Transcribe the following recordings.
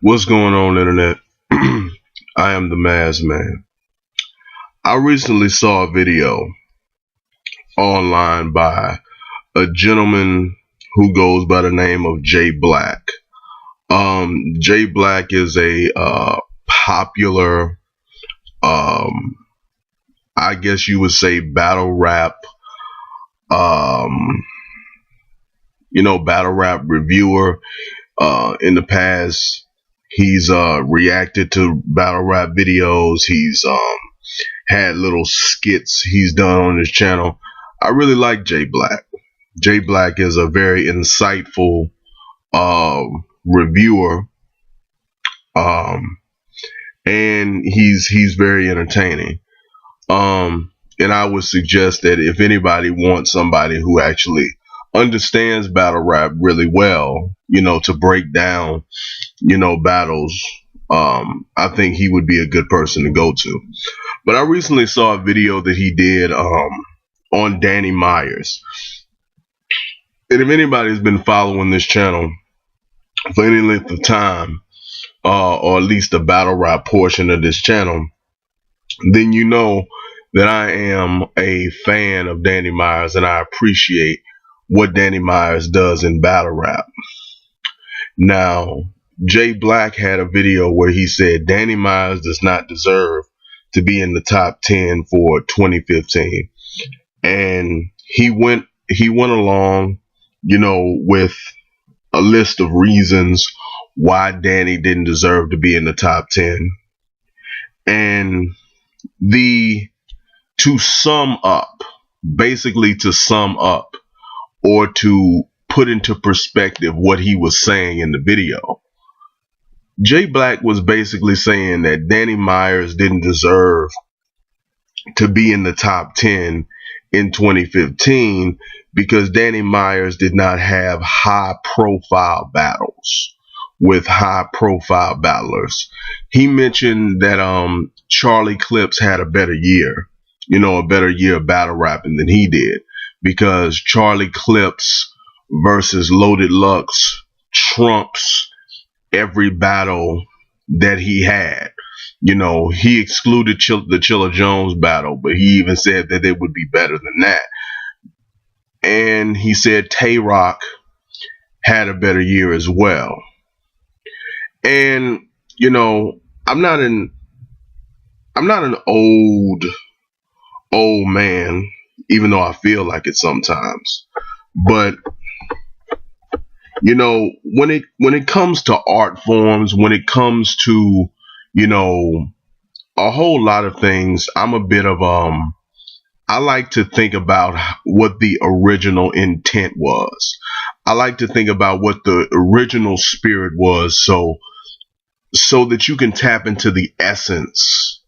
What's going on, internet? I am the Maz Man. I recently saw a video online by a gentleman who goes by the name of Jay Black. Jay Black is a popular, I guess you would say, battle rap, battle rap reviewer. In the past, he's reacted to battle rap videos. He's had little skits he's done on his channel. I really like Jay Black. Jay Black is a very insightful reviewer, and he's very entertaining. And I would suggest that if anybody wants somebody who actually understands battle rap really well, to break down, battles, I think he would be a good person to go to. But I recently saw a video that he did on Danny Myers. And if anybody's been following this channel for any length of time, or at least the battle rap portion of this channel, then you know that I am a fan of Danny Myers and I appreciate what Danny Myers does in battle rap. Now, Jay Black had a video where he said Danny Myers does not deserve to be in the top 10 for 2015. And he went along, with a list of reasons why Danny didn't deserve to be in the top 10. And to sum up, or to put into perspective what he was saying in the video, Jay Black was basically saying that Danny Myers didn't deserve to be in the top 10 in 2015 because Danny Myers did not have high profile battles with high profile battlers. He mentioned that Charlie Clips had a better year, a better year of battle rapping than he did, because Charlie Clips versus Loaded Lux trumps every battle that he had. He excluded the Chilla Jones battle, but he even said that it would be better than that. And he said Tay Rock had a better year as well. And I'm not an old man, even though I feel like it sometimes. But when it comes to art forms, when it comes to a whole lot of things, I'm a bit of I like to think about what the original intent was. I like to think about what the original spirit was, so that you can tap into the essence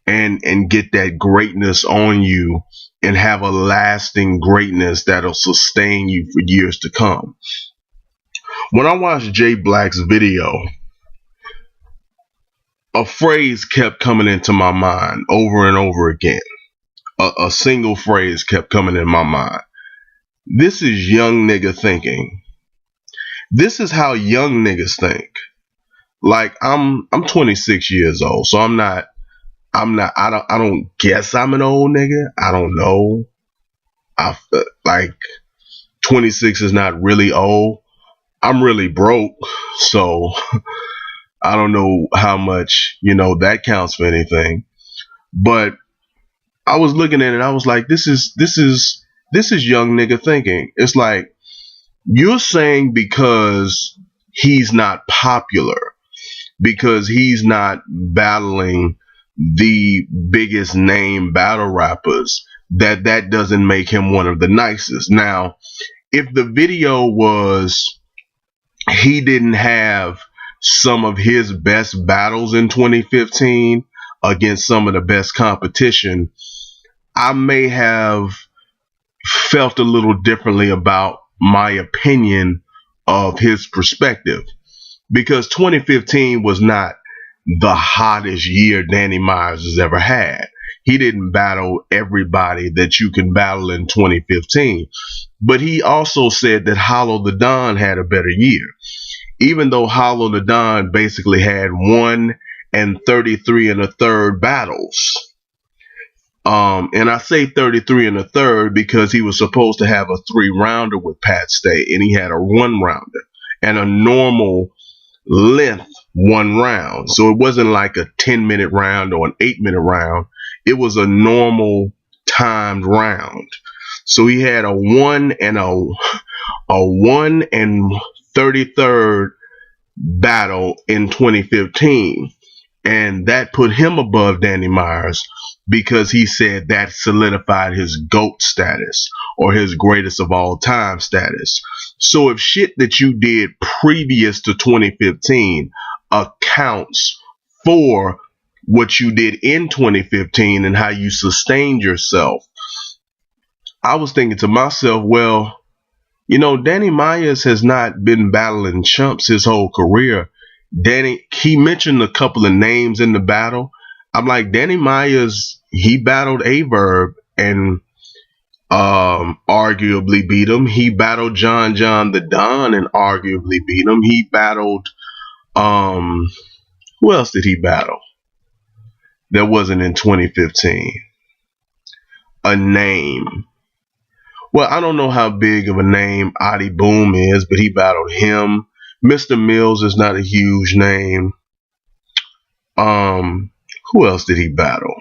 and get that greatness on you and have a lasting greatness that'll sustain you for years to come. When I watched Jay Black's video, a phrase kept coming into my mind over and over again. A single phrase kept coming in my mind. This is young nigga thinking. This is how young niggas think. Like, I'm 26 years old, so I don't guess I'm an old nigga. I don't know. Like, 26 is not really old. I'm really broke, so I don't know how much, that counts for anything. But I was looking at it, I was like, this is young nigga thinking. It's like, you're saying because he's not popular, because he's not battling the biggest name battle rappers, that doesn't make him one of the nicest. Now, if the video was he didn't have some of his best battles in 2015 against some of the best competition, I may have felt a little differently about my opinion of his perspective, because 2015 was not the hottest year Danny Myers has ever had. He didn't battle everybody that you can battle in 2015, but he also said that Hollow the Don had a better year. even though Hollow the Don basically had 1 and 33 and a third battles. And I say 33 and a third because he was supposed to have a 3-rounder with Pat Stay, and he had a 1-rounder and a normal length 1 round. So it wasn't like a 10-minute round or an 8-minute round. It was a normal timed round. So he had a 1 and 33rd battle in 2015. And that put him above Danny Myers because he said that solidified his GOAT status or his greatest of all time status. So if shit that you did previous to 2015 accounts for what you did in 2015 and how you sustained yourself, I was thinking to myself, well, you know, Danny Myers has not been battling chumps his whole career. He mentioned a couple of names in the battle. I'm like, Danny Myers, he battled Averb and arguably beat him. He battled John the Don and arguably beat him. He battled who else did he battle? That wasn't in 2015. A name. Well, I don't know how big of a name Adi Boom is, but he battled him. Mr. Mills is not a huge name. Who else did he battle?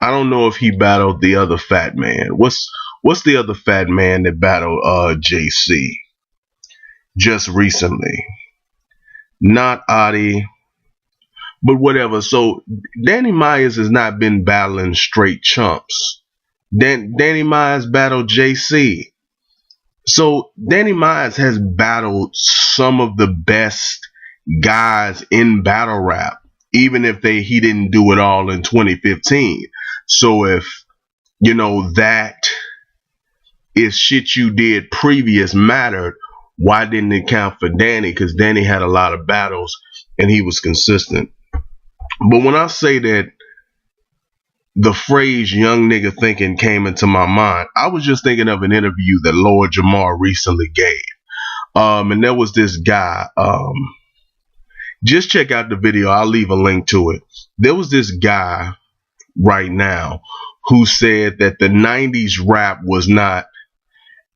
I don't know if he battled the other fat man. What's the other fat man that battled JC just recently? Not Adi, but whatever. So Danny Myers has not been battling straight chumps. Danny Myers battled JC. So Danny Myers has battled some of the best guys in battle rap, even if he didn't do it all in 2015. So if, you know, that is shit you did previous mattered, why didn't it count for Danny? Because Danny had a lot of battles and he was consistent. But when I say that the phrase young nigga thinking came into my mind, I was just thinking of an interview that Lord Jamar recently gave. And there was this guy, just check out the video. I'll leave a link to it. There was this guy right now who said that the 90s rap was not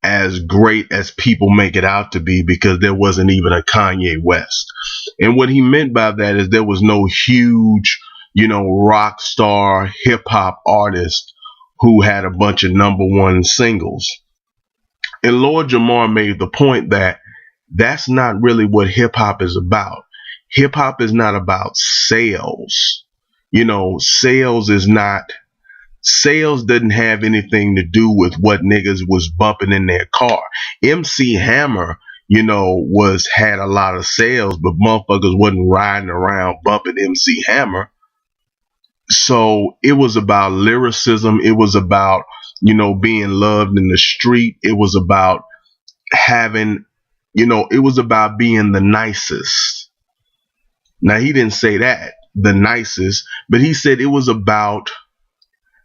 as great as people make it out to be because there wasn't even a Kanye West. And what he meant by that is there was no huge, you know, rock star hip hop artist who had a bunch of #1 singles. And Lord Jamar made the point that that's not really what hip hop is about. Hip hop is not about sales. You know, sales doesn't have anything to do with what niggas was bumping in their car. MC Hammer, you know, had a lot of sales, but motherfuckers wasn't riding around bumping MC Hammer. So it was about lyricism. It was about, you know, being loved in the street. It was about having, you know, it was about being the nicest. Now, he didn't say that, the nicest, but he said it was about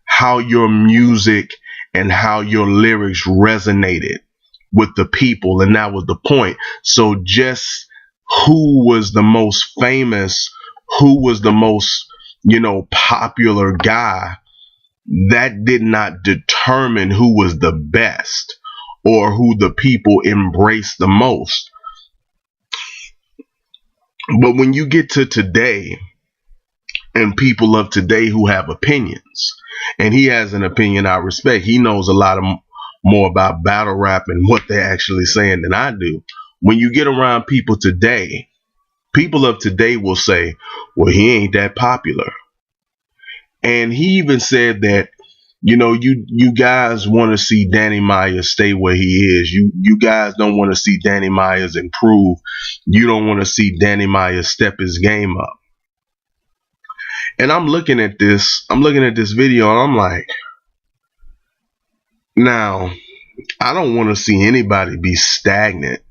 how your music and how your lyrics resonated with the people. And that was the point. So just who was the most famous, who was the most, you know, popular guy, that did not determine who was the best or who the people embraced the most. But when you get to today and people of today who have opinions, and he has an opinion I respect, he knows a lot more about battle rap and what they're actually saying than I do. When you get around people today, people of today will say, well, he ain't that popular. And he even said that, you know, you guys want to see Danny Myers stay where he is. You guys don't want to see Danny Myers improve. You don't want to see Danny Myers step his game up. And I'm looking at this video and I'm like, now, I don't want to see anybody be stagnant.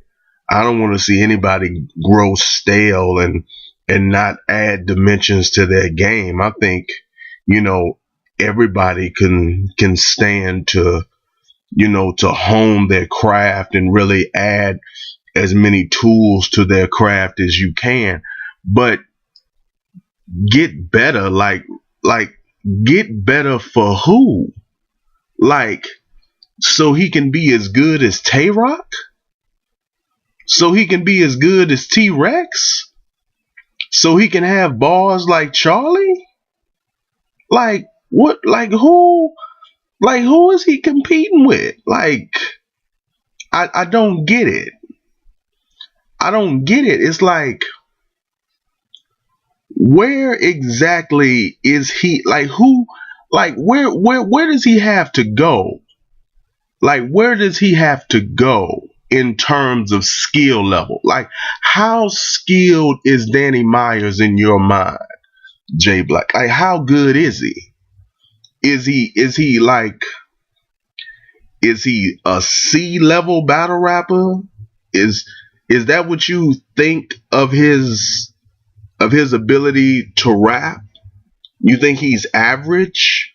I don't want to see anybody grow stale and not add dimensions to their game. I think, you know, everybody can stand to, you know, to hone their craft and really add as many tools to their craft as you can, but get better. Like get better for who? Like, so he can be as good as Tay Rock? So he can be as good as T Rex? So he can have bars like Charlie? Like what? Like who? Like who is he competing with? Like I don't get it. I don't get it. It's like, where exactly is he? Like who? Like where does he have to go? Like where does he have to go in terms of skill level? Like how skilled is Danny Myers in your mind, Jay Black? Like how good is he? Is he like, is he a C level battle rapper? Is is that what you think of his ability to rap? You think he's average?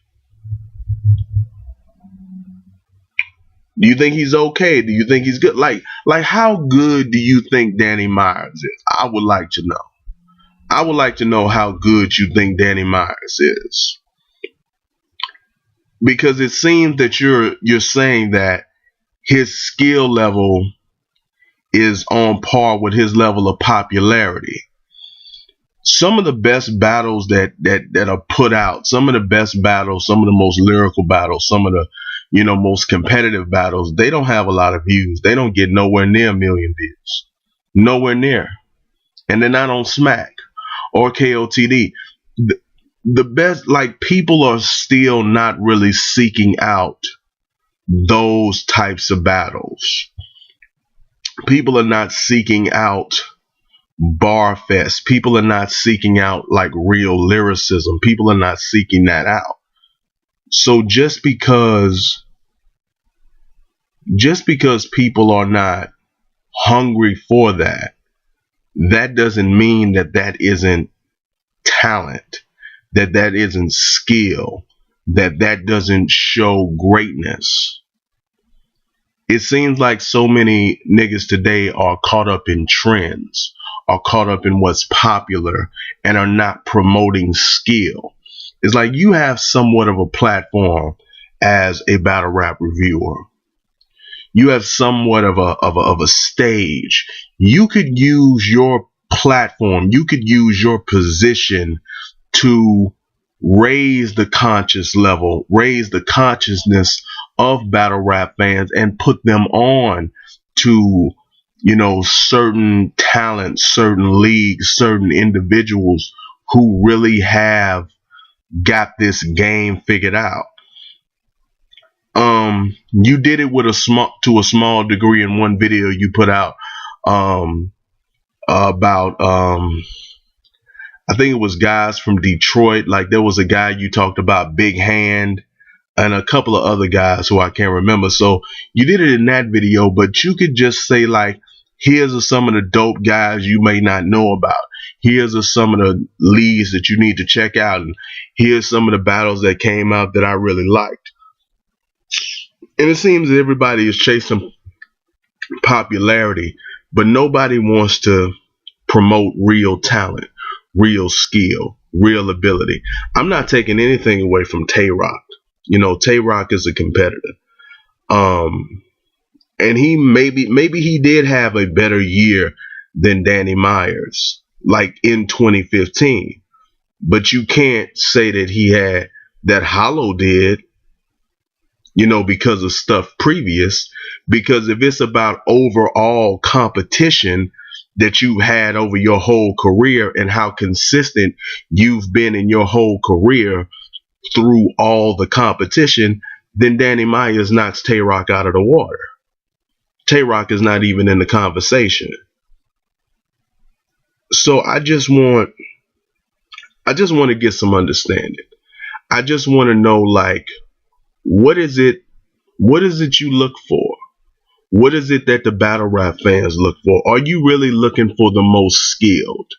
Do you think he's okay? Do you think he's good? Like how good do you think Danny Myers is? I would like to know. I would like to know how good you think Danny Myers is. Because it seems that you're saying that his skill level is on par with his level of popularity. Some of the best battles that are put out, some of the best battles, some of the most lyrical battles, some of the most competitive battles, they don't have a lot of views. They don't get nowhere near a million views, nowhere near, and they're not on Smack or KOTD. The best, like, people are still not really seeking out those types of battles. People are not seeking out bar fest. People are not seeking out like real lyricism. People are not seeking that out. So just because people are not hungry for that, that doesn't mean that that isn't talent, that that isn't skill, that that doesn't show greatness. It seems like so many niggas today are caught up in trends, are caught up in what's popular, and are not promoting skill. It's like you have somewhat of a platform as a battle rap reviewer. You have somewhat of a stage. You could use your platform, you could use your position to raise the conscious level, raise the consciousness of battle rap fans, and put them on to, certain talents, certain leagues, certain individuals who really have got this game figured out. You did it with to a small degree in one video you put out about I think it was guys from Detroit. Like there was a guy you talked about, Big Hand, and a couple of other guys who I can't remember. So you did it in that video, but you could just say like, here's some of the dope guys you may not know about. Here's some of the leads that you need to check out. And here's some of the battles that came out that I really liked. And it seems that everybody is chasing popularity, but nobody wants to promote real talent, real skill, real ability. I'm not taking anything away from Tay Rock. Tay Rock is a competitor. And he maybe he did have a better year than Danny Myers, like in 2015. But you can't say that he had, that Hollow did, because of stuff previous. Because if it's about overall competition that you had over your whole career and how consistent you've been in your whole career through all the competition, then Danny Myers knocks Tay Rock out of the water. Tay Rock is not even in the conversation. So I just want to get some understanding. I just want to know, like, what is it you look for? What is it that the battle rap fans look for? Are you really looking for the most skilled?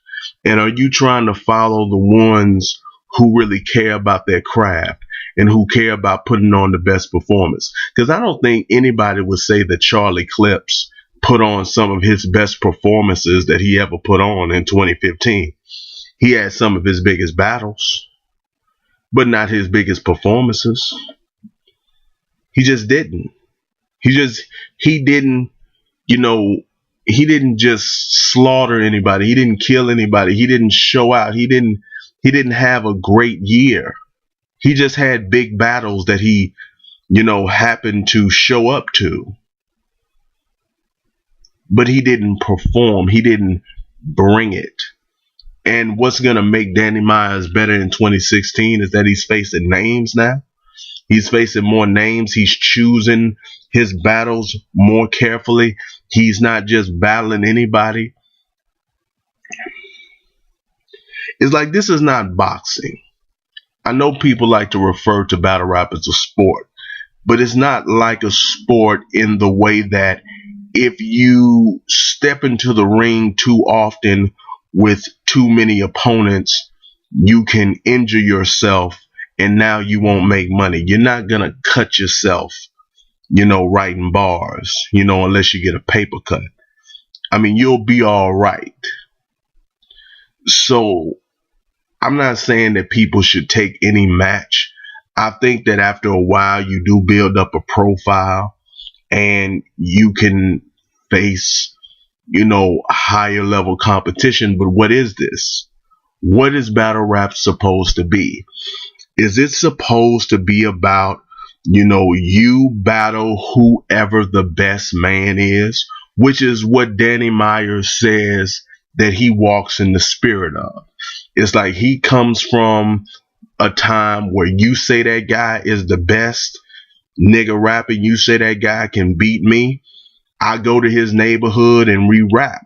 And are you trying to follow the ones who really care about their craft and who care about putting on the best performance? Because I don't think anybody would say that Charlie Clips put on some of his best performances that he ever put on in 2015. He had some of his biggest battles, but not his biggest performances. He just didn't. He didn't, you know, he didn't just slaughter anybody. He didn't kill anybody. He didn't show out. He didn't have a great year. He just had big battles that he, happened to show up to. But he didn't perform. He didn't bring it. And what's going to make Danny Myers better in 2016 is that he's facing names now. He's facing more names. He's choosing his battles more carefully. He's not just battling anybody. It's like, this is not boxing. I know people like to refer to battle rap as a sport, but it's not like a sport in the way that if you step into the ring too often with too many opponents, you can injure yourself and now you won't make money. You're not going to cut yourself, writing bars, unless you get a paper cut. I mean, you'll be all right. So I'm not saying that people should take any match. I think that after a while, you do build up a profile and you can face, higher level competition. But what is this? What is battle rap supposed to be? Is it supposed to be about, you battle whoever the best man is, which is what Danny Myers says that he walks in the spirit of? It's like he comes from a time where you say that guy is the best nigga rapper, you say that guy can beat me. I go to his neighborhood and re-rap.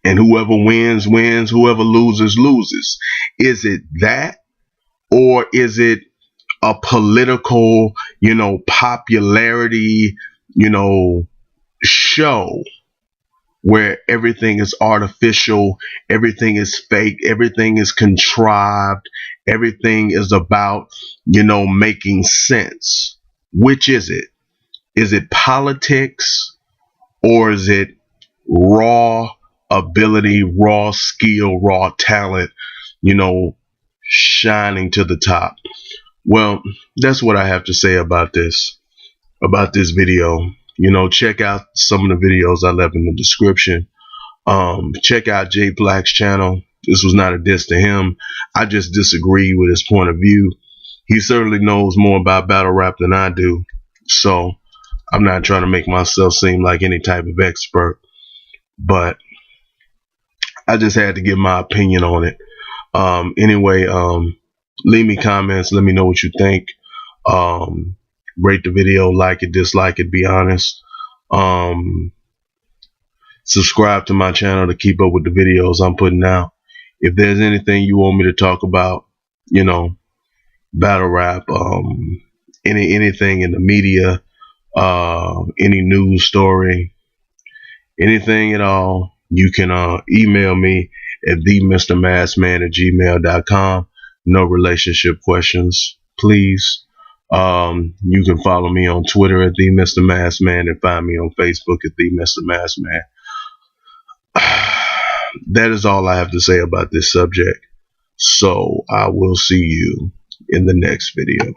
And whoever wins, wins. Whoever loses, loses. Is it that? Or is it a political, popularity, show where everything is artificial, everything is fake, everything is contrived, everything is about, making sense? Which is it? Is it politics, or is it raw ability, raw skill, raw talent, shining to the top? Well, that's what I have to say about this video. Check out some of the videos I left in the description. Check out Jay Black's channel. This was not a diss to him. I just disagree with his point of view. He certainly knows more about battle rap than I do. So I'm not trying to make myself seem like any type of expert, but I just had to give my opinion on it. Anyway, leave me comments. Let me know what you think. Rate the video, like it, dislike it, be honest. Subscribe to my channel to keep up with the videos I'm putting out. If there's anything you want me to talk about, battle rap, anything in the media, any news story, anything at all, you can email me at themrmaskman@gmail.com. No relationship questions, please. You can follow me on Twitter at themrmaskman and find me on Facebook at themrmaskman. That is all I have to say about this subject. So I will see you in the next video.